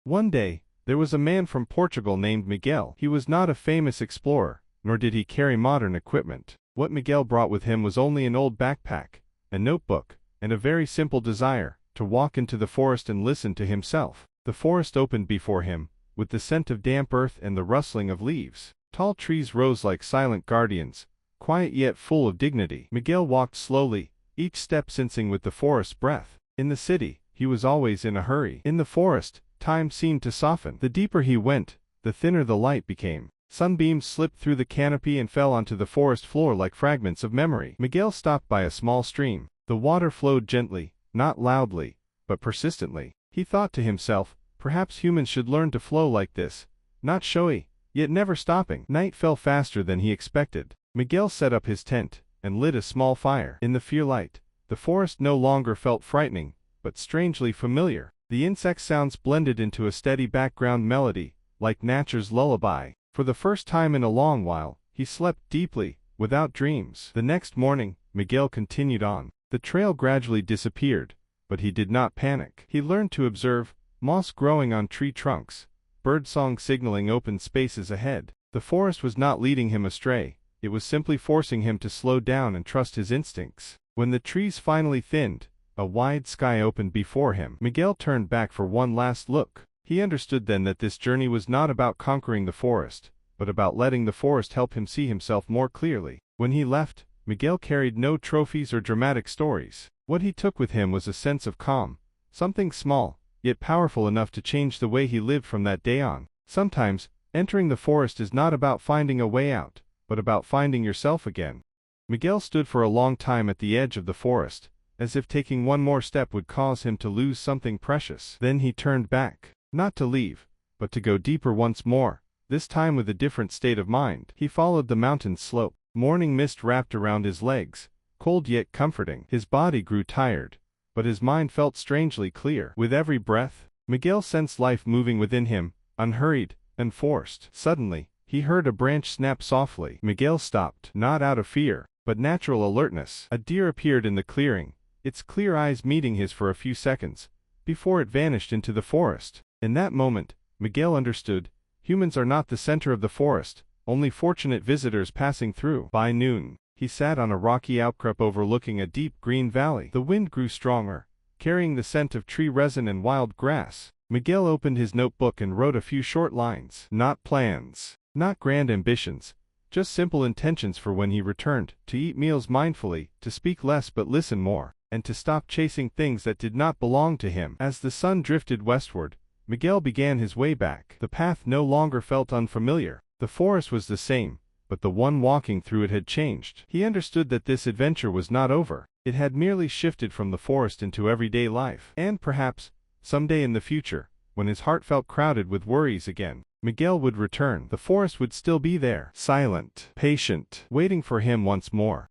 One day, there was a man from Portugal named Miguel. He was not a famous explorer, nor did he carry modern equipment. What Miguel brought with him was only an old backpack, a notebook, and a very simple desire to walk into the forest and listen to himself. The forest opened before him, with the scent of damp earth and the rustling of leaves. Tall trees rose like silent guardians, quiet yet full of dignity. Miguel walked slowly, each step sensing with the forest's breath. In the city, he was always in a hurry. In the forest, time seemed to soften. The deeper he went, the thinner the light became. Sunbeams slipped through the canopy and fell onto the forest floor like fragments of memory. Miguel stopped by a small stream. The water flowed gently, not loudly, but persistently. He thought to himself, perhaps humans should learn to flow like this, not showy, yet never stopping. Night fell faster than he expected. Miguel set up his tent and lit a small fire. In the firelight, the forest no longer felt frightening, but strangely familiar. The insect sounds blended into a steady background melody, like nature's lullaby. For the first time in a long while, he slept deeply, without dreams. The next morning, Miguel continued on. The trail gradually disappeared, but he did not panic. He learned to observe moss growing on tree trunks, birdsong signaling open spaces ahead. The forest was not leading him astray, it was simply forcing him to slow down and trust his instincts. When the trees finally thinned, a wide sky opened before him. Miguel turned back for one last look. He understood then that this journey was not about conquering the forest, but about letting the forest help him see himself more clearly. When he left, Miguel carried no trophies or dramatic stories. What he took with him was a sense of calm, something small, yet powerful enough to change the way he lived from that day on. Sometimes, entering the forest is not about finding a way out, but about finding yourself again. Miguel stood for a long time at the edge of the forest, as if taking one more step would cause him to lose something precious. Then he turned back. Not to leave, but to go deeper once more, this time with a different state of mind. He followed the mountain's slope. Morning mist wrapped around his legs, cold yet comforting. His body grew tired, but his mind felt strangely clear. With every breath, Miguel sensed life moving within him, unhurried, unforced. Suddenly, he heard a branch snap softly. Miguel stopped, not out of fear, but natural alertness. A deer appeared in the clearing, its clear eyes meeting his for a few seconds, before it vanished into the forest. In that moment, Miguel understood, humans are not the center of the forest, only fortunate visitors passing through. By noon, he sat on a rocky outcrop overlooking a deep green valley. The wind grew stronger, carrying the scent of tree resin and wild grass. Miguel opened his notebook and wrote a few short lines. Not plans, not grand ambitions, just simple intentions for when he returned: to eat meals mindfully, to speak less but listen more, and to stop chasing things that did not belong to him. As the sun drifted westward, Miguel began his way back. The path no longer felt unfamiliar. The forest was the same, but the one walking through it had changed. He understood that this adventure was not over. It had merely shifted from the forest into everyday life. And perhaps, someday in the future, when his heart felt crowded with worries again, Miguel would return. The forest would still be there, silent, patient, waiting for him once more.